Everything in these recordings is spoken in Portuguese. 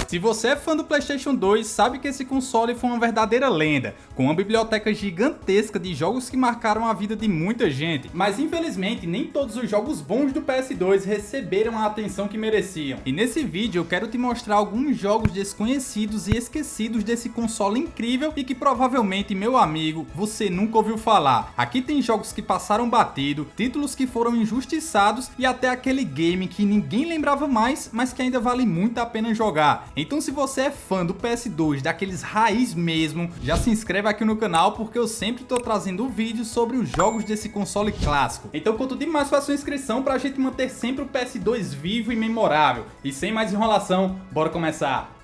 Se você é fã do PlayStation 2, sabe que esse console foi uma verdadeira lenda, com uma biblioteca gigantesca de jogos que marcaram a vida de muita gente. Mas infelizmente, nem todos os jogos bons do PS2 receberam a atenção que mereciam. E nesse vídeo eu quero te mostrar alguns jogos desconhecidos e esquecidos desse console incrível e que provavelmente, meu amigo, você nunca ouviu falar. Aqui tem jogos que passaram batido, títulos que foram injustiçados e até aquele game que ninguém lembrava mais, mas que ainda vale muito a pena jogar. Então se você é fã do PS2, daqueles raiz mesmo, já se inscreve aqui no canal porque eu sempre tô trazendo vídeos sobre os jogos desse console clássico. Então quanto demais faça sua inscrição pra gente manter sempre o PS2 vivo e memorável. E sem mais enrolação, bora começar!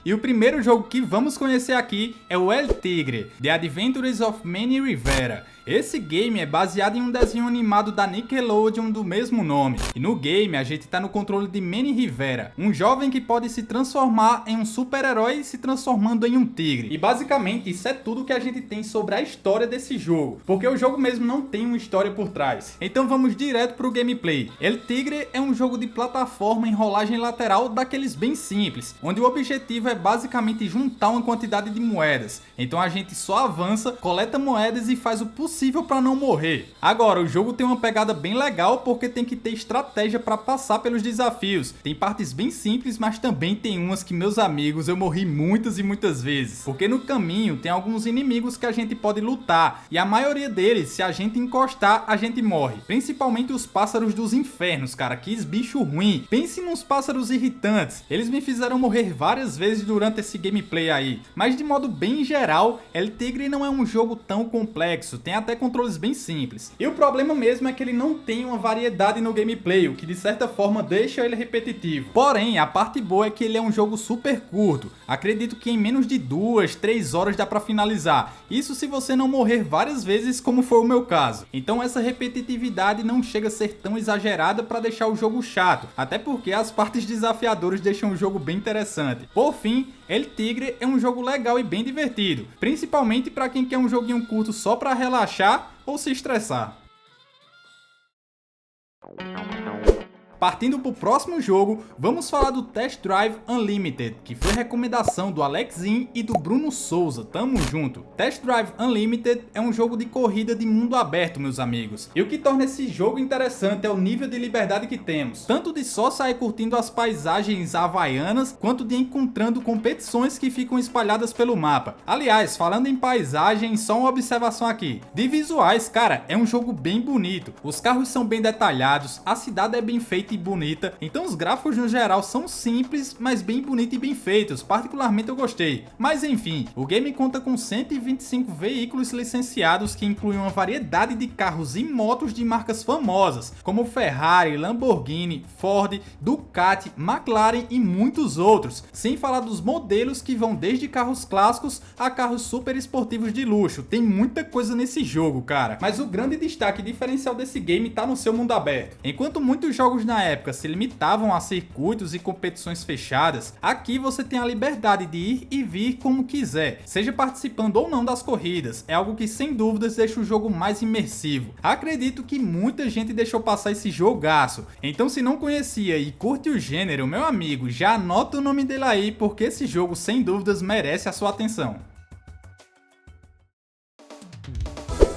E o primeiro jogo que vamos conhecer aqui é o El Tigre, The Adventures of Manny Rivera. Esse game é baseado em um desenho animado da Nickelodeon do mesmo nome. E no game a gente tá no controle de Manny Rivera, um jovem que pode se transformar em um super-herói se transformando em um tigre. E basicamente isso é tudo que a gente tem sobre a história desse jogo, porque o jogo mesmo não tem uma história por trás. Então vamos direto pro gameplay. El Tigre é um jogo de plataforma em rolagem lateral daqueles bem simples, onde o objetivo é basicamente juntar uma quantidade de moedas. Então a gente só avança, coleta moedas e faz o possível para não morrer. Agora, o jogo tem uma pegada bem legal porque tem que ter estratégia para passar pelos desafios. Tem partes bem simples, mas também tem umas que, meus amigos, eu morri muitas e muitas vezes. Porque no caminho tem alguns inimigos que a gente pode lutar, e a maioria deles, se a gente encostar, a gente morre. Principalmente os pássaros dos infernos, cara, que bicho ruim. Pense nos pássaros irritantes. Eles me fizeram morrer várias vezes durante esse gameplay aí. Mas de modo bem geral, El Tigre não é um jogo tão complexo, tem até controles bem simples. E o problema mesmo é que ele não tem uma variedade no gameplay, o que de certa forma deixa ele repetitivo. Porém, a parte boa é que ele é um jogo super curto. Acredito que em menos de 2, 3 horas dá pra finalizar. Isso se você não morrer várias vezes, como foi o meu caso. Então essa repetitividade não chega a ser tão exagerada pra deixar o jogo chato, até porque as partes desafiadoras deixam o jogo bem interessante. Por fim, El Tigre é um jogo legal e bem divertido, principalmente para quem quer um joguinho curto só para relaxar ou se estressar. Partindo para o próximo jogo, vamos falar do Test Drive Unlimited, que foi recomendação do Alexin e do Bruno Souza, tamo junto. Test Drive Unlimited é um jogo de corrida de mundo aberto, meus amigos. E o que torna esse jogo interessante é o nível de liberdade que temos, tanto de só sair curtindo as paisagens havaianas, quanto de encontrando competições que ficam espalhadas pelo mapa. Aliás, falando em paisagem, só uma observação aqui. De visuais, cara, é um jogo bem bonito. Os carros são bem detalhados, a cidade é bem feita e bonita, então os gráficos no geral são simples, mas bem bonitos e bem feitos, particularmente eu gostei. Mas enfim, o game conta com 125 veículos licenciados que incluem uma variedade de carros e motos de marcas famosas, como Ferrari, Lamborghini, Ford, Ducati, McLaren e muitos outros, sem falar dos modelos que vão desde carros clássicos a carros super esportivos de luxo. Tem muita coisa nesse jogo, cara. Mas o grande destaque diferencial desse game tá no seu mundo aberto. Enquanto muitos jogos na época se limitavam a circuitos e competições fechadas, aqui você tem a liberdade de ir e vir como quiser, seja participando ou não das corridas. É algo que sem dúvidas deixa o jogo mais imersivo. Acredito que muita gente deixou passar esse jogaço, então se não conhecia e curte o gênero, meu amigo, já anota o nome dele aí porque esse jogo sem dúvidas merece a sua atenção.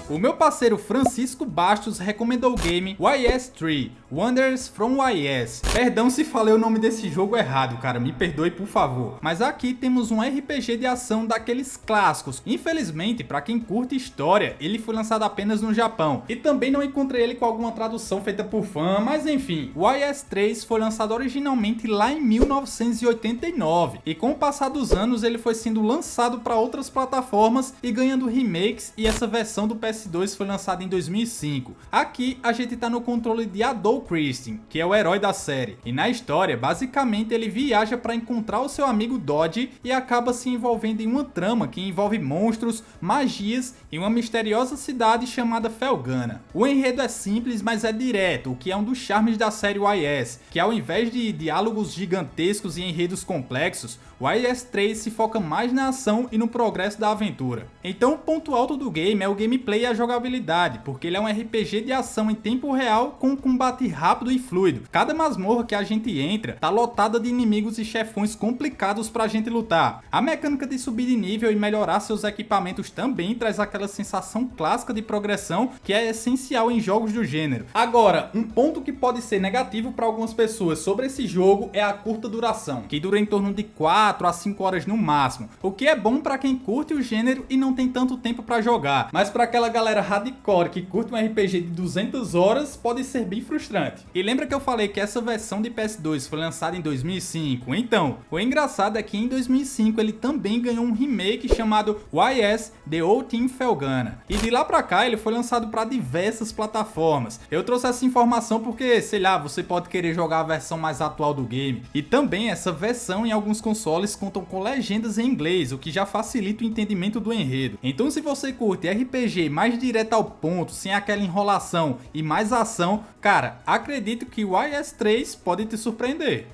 O meu parceiro Francisco Bastos recomendou o game YS3, Wonders from YS. Perdão se falei o nome desse jogo errado, cara, me perdoe por favor. Mas aqui temos um RPG de ação daqueles clássicos. Infelizmente, para quem curte história, ele foi lançado apenas no Japão. E também não encontrei ele com alguma tradução feita por fã, mas enfim. O YS3 foi lançado originalmente lá em 1989. E com o passar dos anos, ele foi sendo lançado para outras plataformas e ganhando remakes, e essa versão do PS2 foi lançada em 2005. Aqui a gente tá no controle de Adol Christian, que é o herói da série. E na história, basicamente ele viaja para encontrar o seu amigo Dodge e acaba se envolvendo em uma trama que envolve monstros, magias e uma misteriosa cidade chamada Felgana. O enredo é simples, mas é direto, o que é um dos charmes da série YS, que ao invés de diálogos gigantescos e enredos complexos, o YS3 se foca mais na ação e no progresso da aventura. Então o ponto alto do game é o gameplay e a jogabilidade, porque ele é um RPG de ação em tempo real com um combate rápido e fluido. Cada masmorra que a gente entra tá lotada de inimigos e chefões complicados pra gente lutar. A mecânica de subir de nível e melhorar seus equipamentos também traz aquela sensação clássica de progressão que é essencial em jogos do gênero. Agora, um ponto que pode ser negativo para algumas pessoas sobre esse jogo é a curta duração, que dura em torno de 4 a 5 horas no máximo, o que é bom para quem curte o gênero e não tem tanto tempo para jogar, mas para aquela galera hardcore que curte um RPG de 200 horas pode ser bem frustrante. E lembra que eu falei que essa versão de PS2 foi lançada em 2005? Então, o engraçado é que em 2005 ele também ganhou um remake chamado YS The Old Team Felghana, e de lá pra cá ele foi lançado para diversas plataformas. Eu trouxe essa informação porque, sei lá, você pode querer jogar a versão mais atual do game, e também essa versão em alguns consoles contam com legendas em inglês, o que já facilita o entendimento do enredo. Então se você curte RPG mais direto ao ponto, sem aquela enrolação e mais ação, cara, acredito que o YS3 pode te surpreender.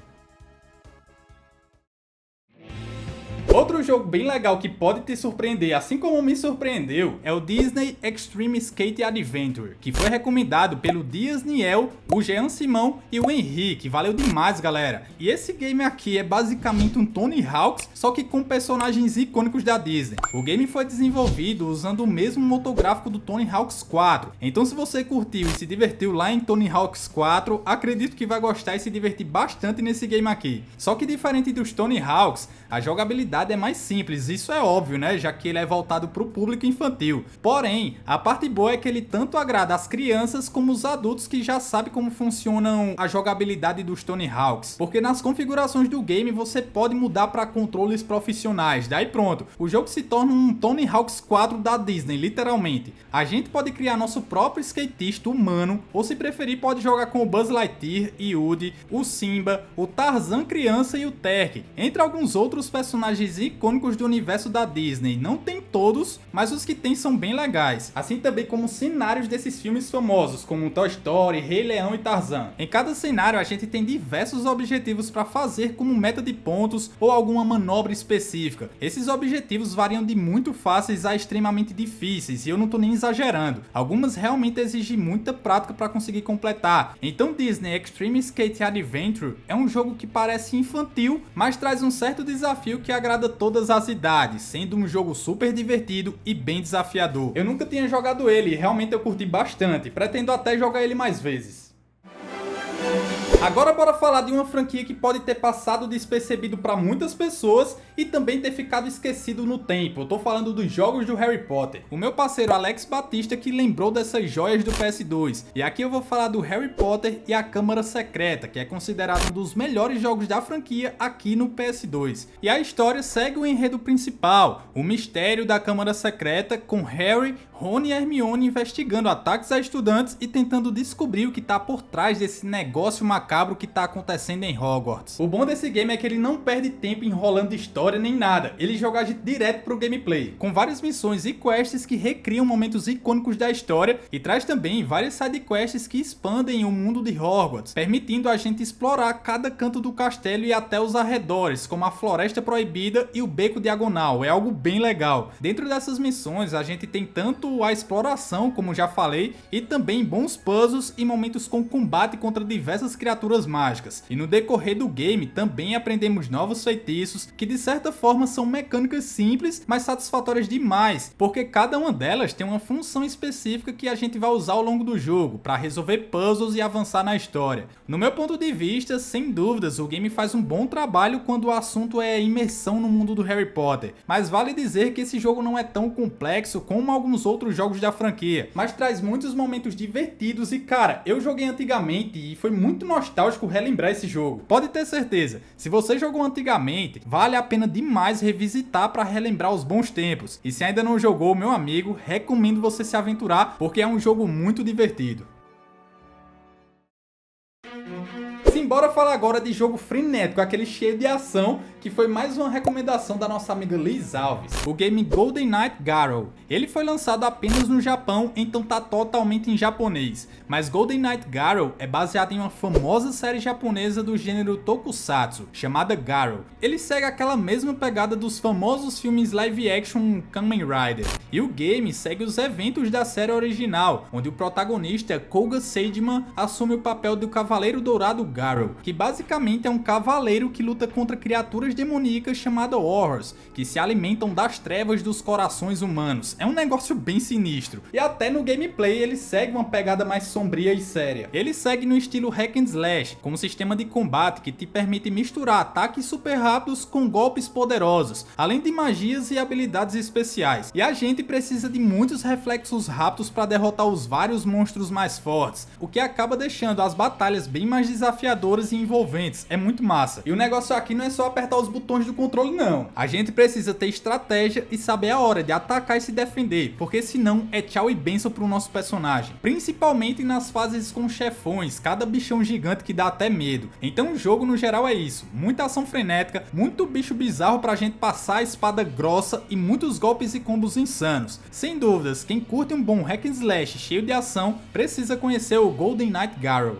Outro jogo bem legal que pode te surpreender, assim como me surpreendeu, é o Disney Extreme Skate Adventure, que foi recomendado pelo Disneyel, o Jean Simão e o Henrique. Valeu demais, galera! E esse game aqui é basicamente um Tony Hawk's, só que com personagens icônicos da Disney. O game foi desenvolvido usando o mesmo motor gráfico do Tony Hawk's 4. Então se você curtiu e se divertiu lá em Tony Hawk's 4, acredito que vai gostar e se divertir bastante nesse game aqui. Só que diferente dos Tony Hawk's, a jogabilidade é mais simples, isso é óbvio, né, já que ele é voltado para o público infantil. Porém, a parte boa é que ele tanto agrada as crianças como os adultos que já sabem como funcionam a jogabilidade dos Tony Hawk's, porque nas configurações do game você pode mudar para controles profissionais, daí pronto, o jogo se torna um Tony Hawk's 4 da Disney, literalmente. A gente pode criar nosso próprio skatista humano, ou se preferir pode jogar com o Buzz Lightyear e Woody, o Simba, o Tarzan criança e o Terk, entre alguns outros personagens icônicos do universo da Disney. Não tem todos, mas os que tem são bem legais. Assim também como cenários desses filmes famosos, como Toy Story, Rei Leão e Tarzan. Em cada cenário a gente tem diversos objetivos para fazer, como meta de pontos ou alguma manobra específica. Esses objetivos variam de muito fáceis a extremamente difíceis, e eu não tô nem exagerando. Algumas realmente exigem muita prática para conseguir completar. Então Disney Extreme Skate Adventure é um jogo que parece infantil, mas traz um certo desafio que agrada todas as idades, sendo um jogo super divertido e bem desafiador. Eu nunca tinha jogado ele e realmente eu curti bastante, pretendo até jogar ele mais vezes. Agora bora falar de uma franquia que pode ter passado despercebido para muitas pessoas e também ter ficado esquecido no tempo. Eu tô falando dos jogos do Harry Potter. O meu parceiro Alex Batista que lembrou dessas joias do PS2. E aqui eu vou falar do Harry Potter e a Câmara Secreta, que é considerado um dos melhores jogos da franquia aqui no PS2. E a história segue o enredo principal, o mistério da Câmara Secreta, com Harry, Rony e Hermione investigando ataques a estudantes e tentando descobrir o que tá por trás desse negócio macabro que tá acontecendo em Hogwarts. O bom desse game é que ele não perde tempo enrolando história nem nada, ele joga a gente direto pro gameplay, com várias missões e quests que recriam momentos icônicos da história e traz também várias sidequests que expandem o mundo de Hogwarts, permitindo a gente explorar cada canto do castelo e até os arredores, como a Floresta Proibida e o Beco Diagonal. É algo bem legal. Dentro dessas missões a gente tem tanto a exploração, como já falei, e também bons puzzles e momentos com combate contra diversas criaturas mágicas. E no decorrer do game também aprendemos novos feitiços que de certa forma são mecânicas simples, mas satisfatórias demais, porque cada uma delas tem uma função específica que a gente vai usar ao longo do jogo para resolver puzzles e avançar na história. No meu ponto de vista, sem dúvidas, o game faz um bom trabalho quando o assunto é imersão no mundo do Harry Potter, mas vale dizer que esse jogo não é tão complexo como alguns outros jogos da franquia, mas traz muitos momentos divertidos e cara, eu joguei antigamente e foi muito nostálgico relembrar esse jogo. Pode ter certeza, se você jogou antigamente, vale a pena demais revisitar para relembrar os bons tempos. E se ainda não jogou, meu amigo, recomendo você se aventurar porque é um jogo muito divertido. bora falar agora de jogo frenético, aquele cheio de ação, que foi mais uma recomendação da nossa amiga Liz Alves. O game Golden Knight Garou. Ele foi lançado apenas no Japão, então tá totalmente em japonês. Mas Golden Knight Garou é baseado em uma famosa série japonesa do gênero Tokusatsu, chamada Garou. Ele segue aquela mesma pegada dos famosos filmes live action Kamen Rider. E o game segue os eventos da série original, onde o protagonista Koga Seijiman assume o papel do Cavaleiro Dourado Garou, que basicamente é um cavaleiro que luta contra criaturas demoníacas chamadas Horrors, que se alimentam das trevas dos corações humanos. É um negócio bem sinistro. E até no gameplay ele segue uma pegada mais sombria e séria. Ele segue no estilo hack and slash, com um sistema de combate que te permite misturar ataques super rápidos com golpes poderosos, além de magias e habilidades especiais. E a gente precisa de muitos reflexos rápidos para derrotar os vários monstros mais fortes, o que acaba deixando as batalhas bem mais desafiadoras e envolventes. É muito massa. E o negócio aqui não é só apertar os botões do controle não. A gente precisa ter estratégia e saber a hora de atacar e se defender, porque senão é tchau e benção pro nosso personagem. Principalmente nas fases com chefões, cada bichão gigante que dá até medo. Então o jogo no geral é isso, muita ação frenética, muito bicho bizarro pra gente passar a espada grossa e muitos golpes e combos insanos. Sem dúvidas, quem curte um bom hack and slash cheio de ação, precisa conhecer o Golden Knight Garou.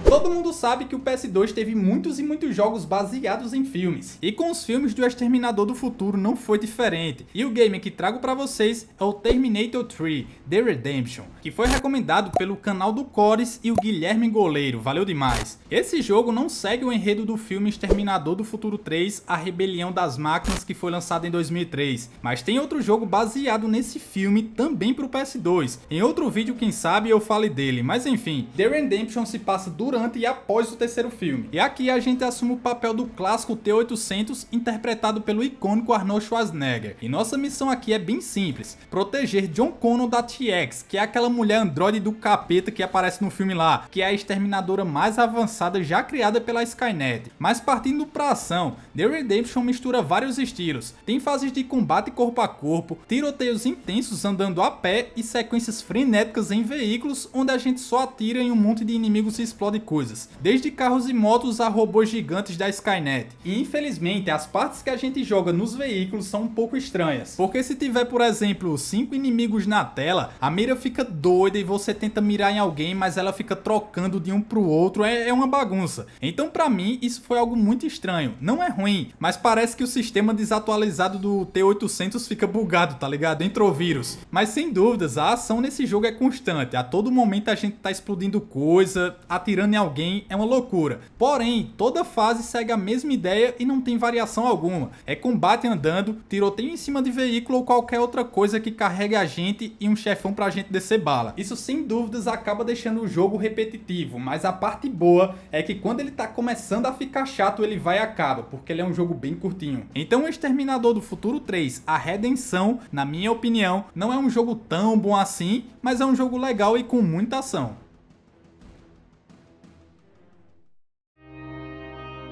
Todo mundo sabe que o PS2 teve muitos e muitos jogos baseados em filmes, e com os filmes do Exterminador do Futuro não foi diferente, e o game que trago pra vocês é o Terminator 3 The Redemption, que foi recomendado pelo canal do Cores e o Guilherme Goleiro, valeu demais. Esse jogo não segue o enredo do filme Exterminador do Futuro 3 A Rebelião das Máquinas, que foi lançado em 2003, mas tem outro jogo baseado nesse filme também pro PS2, em outro vídeo quem sabe eu fale dele, mas enfim, The Redemption se passa durante e após o terceiro filme. E aqui a gente assume o papel do clássico T-800 interpretado pelo icônico Arnold Schwarzenegger. E nossa missão aqui é bem simples, proteger John Connor da T-X, que é aquela mulher androide do capeta que aparece no filme lá, que é a exterminadora mais avançada já criada pela Skynet. Mas partindo pra ação, The Redemption mistura vários estilos, tem fases de combate corpo a corpo, tiroteios intensos andando a pé e sequências frenéticas em veículos onde a gente só atira em um monte de inimigos e explode coisas, desde carros e motos a robôs gigantes da Skynet. E infelizmente as partes que a gente joga nos veículos são um pouco estranhas, porque se tiver por exemplo 5 inimigos na tela, a mira fica doida e você tenta mirar em alguém, mas ela fica trocando de um pro outro, é uma bagunça. Então pra mim isso foi algo muito estranho, não é ruim, mas parece que o sistema desatualizado do T-800 fica bugado, tá ligado? Entrou vírus. Mas sem dúvidas a ação nesse jogo é constante, a todo momento a gente tá explodindo coisa, atirando em alguém, é uma loucura. Porém, toda fase segue a mesma ideia e não tem variação alguma. É combate andando, tiroteio em cima de veículo ou qualquer outra coisa que carregue a gente e um chefão pra gente descer bala. Isso sem dúvidas acaba deixando o jogo repetitivo, mas a parte boa é que quando ele tá começando a ficar chato ele vai e acaba, porque ele é um jogo bem curtinho. Então o Exterminador do Futuro 3, A Redenção, na minha opinião, não é um jogo tão bom assim, mas é um jogo legal e com muita ação.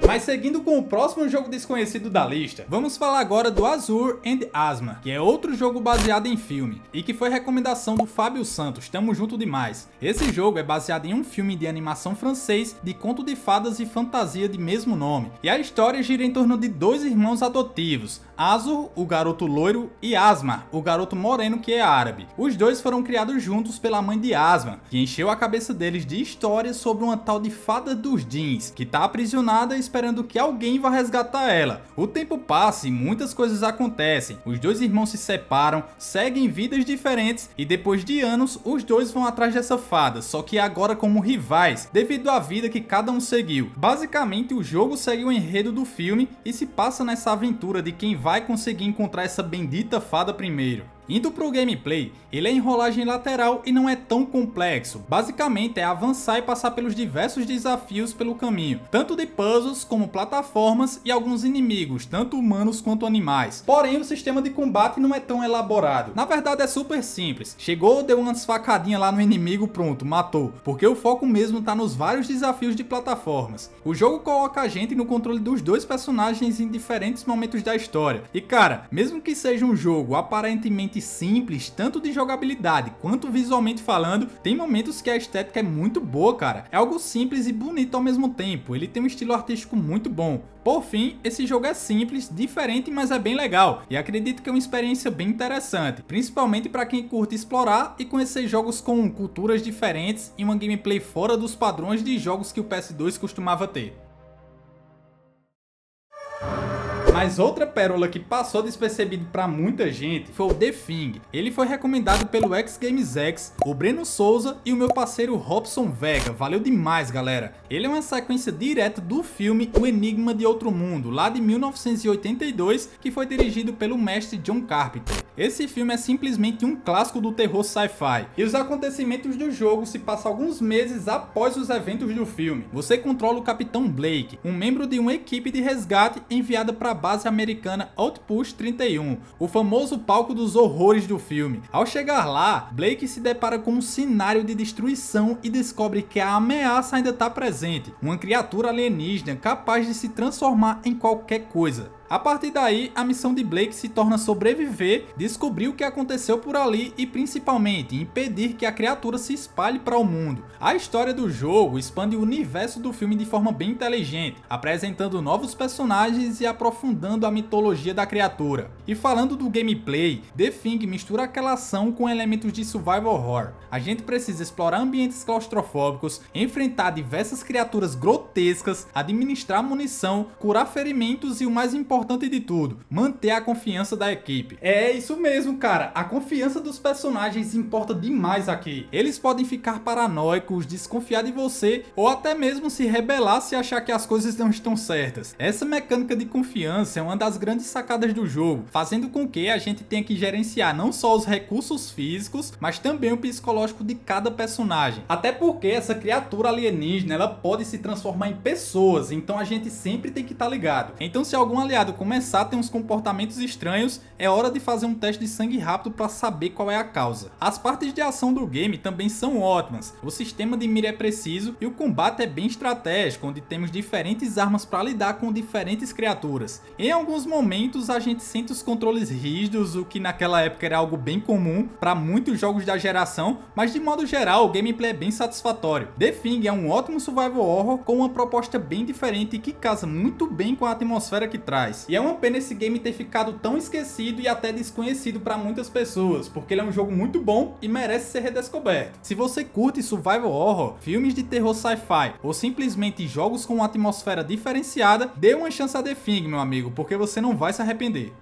Mas seguindo com o próximo jogo desconhecido da lista, vamos falar agora do Azur and Asma, que é outro jogo baseado em filme, e que foi recomendação do Fábio Santos, tamo junto demais. Esse jogo é baseado em um filme de animação francês de conto de fadas e fantasia de mesmo nome, e a história gira em torno de dois irmãos adotivos, Azur, o garoto loiro, e Asma, o garoto moreno que é árabe. Os dois foram criados juntos pela mãe de Asma, que encheu a cabeça deles de histórias sobre uma tal de fada dos jeans, que tá aprisionada esperando que alguém vá resgatar ela. O tempo passa e muitas coisas acontecem, os dois irmãos se separam, seguem vidas diferentes e depois de anos os dois vão atrás dessa fada, só que agora como rivais, devido à vida que cada um seguiu. Basicamente o jogo segue o enredo do filme e se passa nessa aventura de quem vai conseguir encontrar essa bendita fada primeiro. Indo pro gameplay, ele é enrolagem lateral e não é tão complexo. Basicamente é avançar e passar pelos diversos desafios pelo caminho, tanto de puzzles como plataformas e alguns inimigos, tanto humanos quanto animais. Porém o sistema de combate não é tão elaborado. Na verdade é super simples. Chegou, deu umas facadinhas lá no inimigo, pronto, matou. Porque o foco mesmo tá nos vários desafios de plataformas. O jogo coloca a gente no controle dos dois personagens em diferentes momentos da história. E cara, mesmo que seja um jogo aparentemente simples, tanto de jogabilidade quanto visualmente falando. Tem momentos que a estética é muito boa, cara. É algo simples e bonito ao mesmo tempo. Ele tem um estilo artístico muito bom. Por fim, esse jogo é simples, diferente, mas é bem legal, e acredito que é uma experiência bem interessante, principalmente para quem curte explorar e conhecer jogos com culturas diferentes e uma gameplay fora dos padrões de jogos que o PS2 costumava ter. Mas outra pérola que passou despercebido para muita gente foi o The Thing. Ele foi recomendado pelo X Games X, o Breno Souza e o meu parceiro Robson Vega. Valeu demais, galera. Ele é uma sequência direta do filme O Enigma de Outro Mundo, lá de 1982, que foi dirigido pelo mestre John Carpenter. Esse filme é simplesmente um clássico do terror sci-fi, e os acontecimentos do jogo se passam alguns meses após os eventos do filme. Você controla o Capitão Blake, um membro de uma equipe de resgate enviada para a base americana Outpost 31, o famoso palco dos horrores do filme. Ao chegar lá, Blake se depara com um cenário de destruição e descobre que a ameaça ainda está presente, uma criatura alienígena capaz de se transformar em qualquer coisa. A partir daí, a missão de Blake se torna sobreviver, descobrir o que aconteceu por ali e principalmente impedir que a criatura se espalhe para o mundo. A história do jogo expande o universo do filme de forma bem inteligente, apresentando novos personagens e aprofundando a mitologia da criatura. E falando do gameplay, The Thing mistura aquela ação com elementos de survival horror. A gente precisa explorar ambientes claustrofóbicos, enfrentar diversas criaturas grotescas, administrar munição, curar ferimentos e o mais importante de tudo, manter a confiança da equipe. É isso mesmo, cara, a confiança dos personagens importa demais aqui. Eles podem ficar paranoicos, desconfiar de você ou até mesmo se rebelar se achar que as coisas não estão certas. Essa mecânica de confiança é uma das grandes sacadas do jogo, fazendo com que a gente tenha que gerenciar não só os recursos físicos, mas também o psicológico de cada personagem. Até porque essa criatura alienígena, ela pode se transformar em pessoas, então a gente sempre tem que estar ligado. Então se algum aliado começar a ter uns comportamentos estranhos, é hora de fazer um teste de sangue rápido para saber qual é a causa. As partes de ação do game também são ótimas, o sistema de mira é preciso e o combate é bem estratégico, onde temos diferentes armas para lidar com diferentes criaturas. Em alguns momentos a gente sente os controles rígidos, o que naquela época era algo bem comum para muitos jogos da geração, mas de modo geral o gameplay é bem satisfatório. The Thing é um ótimo survival horror com uma proposta bem diferente e que casa muito bem com a atmosfera que traz. E é uma pena esse game ter ficado tão esquecido e até desconhecido para muitas pessoas, porque ele é um jogo muito bom e merece ser redescoberto. Se você curte survival horror, filmes de terror sci-fi ou simplesmente jogos com uma atmosfera diferenciada, dê uma chance a The Thing, meu amigo, porque você não vai se arrepender.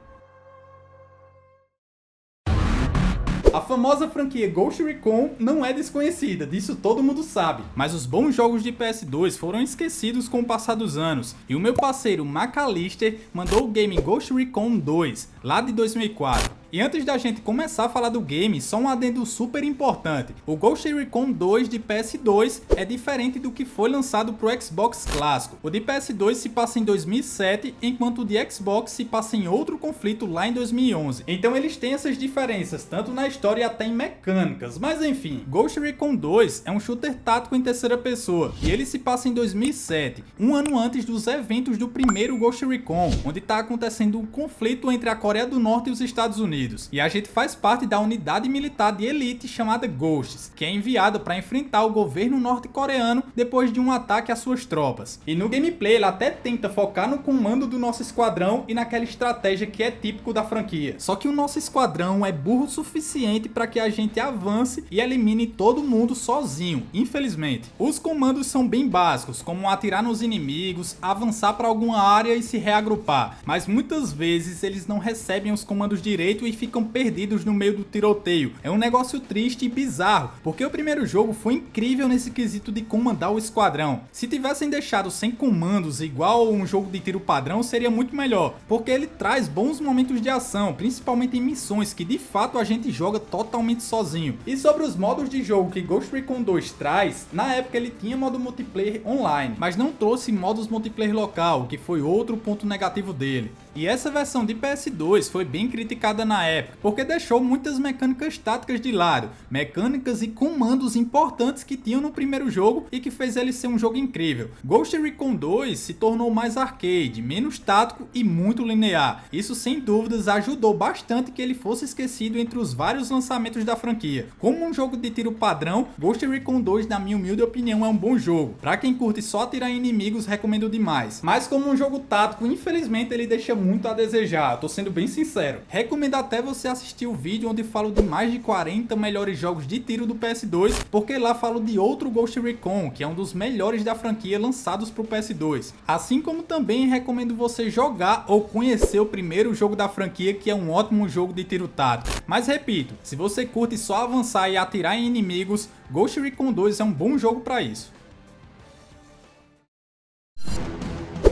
A famosa franquia Ghost Recon não é desconhecida, disso todo mundo sabe, mas os bons jogos de PS2 foram esquecidos com o passar dos anos, e o meu parceiro Macalister mandou o game Ghost Recon 2, lá de 2004. E antes da gente começar a falar do game, só um adendo super importante. O Ghost Recon 2 de PS2 é diferente do que foi lançado para o Xbox clássico. O de PS2 se passa em 2007, enquanto o de Xbox se passa em outro conflito lá em 2011. Então eles têm essas diferenças, tanto na história e até em mecânicas. Mas enfim, Ghost Recon 2 é um shooter tático em terceira pessoa, e ele se passa em 2007, um ano antes dos eventos do primeiro Ghost Recon, onde está acontecendo um conflito entre a Coreia do Norte e os Estados Unidos. E a gente faz parte da unidade militar de elite chamada Ghosts, que é enviada para enfrentar o governo norte-coreano depois de um ataque às suas tropas. E no gameplay ele até tenta focar no comando do nosso esquadrão e naquela estratégia que é típico da franquia. Só que o nosso esquadrão é burro o suficiente para que a gente avance e elimine todo mundo sozinho, infelizmente. Os comandos são bem básicos, como atirar nos inimigos, avançar para alguma área e se reagrupar, mas muitas vezes eles não recebem os comandos direito e ficam perdidos no meio do tiroteio. É um negócio triste e bizarro, porque o primeiro jogo foi incrível nesse quesito de comandar o esquadrão. Se tivessem deixado sem comandos igual um jogo de tiro padrão, seria muito melhor, porque ele traz bons momentos de ação, principalmente em missões que de fato a gente joga totalmente sozinho. E sobre os modos de jogo que Ghost Recon 2 traz, na época ele tinha modo multiplayer online, mas não trouxe modos multiplayer local, que foi outro ponto negativo dele. E essa versão de PS2 foi bem criticada na época, porque deixou muitas mecânicas táticas de lado, mecânicas e comandos importantes que tinham no primeiro jogo e que fez ele ser um jogo incrível. Ghost Recon 2 se tornou mais arcade, menos tático e muito linear. Isso sem dúvidas ajudou bastante que ele fosse esquecido entre os vários lançamentos da franquia. Como um jogo de tiro padrão, Ghost Recon 2 na minha humilde opinião é um bom jogo. Pra quem curte só atirar em inimigos, recomendo demais. Mas como um jogo tático, infelizmente ele deixa muito a desejar, tô sendo bem sincero. Recomendo até você assistir o vídeo onde falo de mais de 40 melhores jogos de tiro do PS2, porque lá falo de outro Ghost Recon, que é um dos melhores da franquia lançados pro PS2. Assim como também recomendo você jogar ou conhecer o primeiro jogo da franquia, que é um ótimo jogo de tiro tático. Mas repito, se você curte só avançar e atirar em inimigos, Ghost Recon 2 é um bom jogo para isso.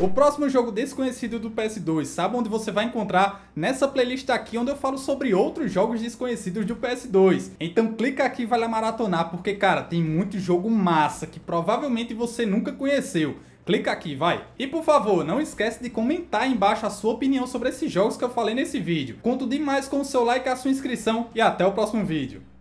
O próximo jogo desconhecido do PS2, sabe onde você vai encontrar? Nessa playlist aqui, onde eu falo sobre outros jogos desconhecidos do PS2. Então clica aqui e vai lá maratonar, porque cara, tem muito jogo massa que provavelmente você nunca conheceu. Clica aqui, vai! E por favor, não esquece de comentar aí embaixo a sua opinião sobre esses jogos que eu falei nesse vídeo. Conto demais com o seu like e a sua inscrição e até o próximo vídeo.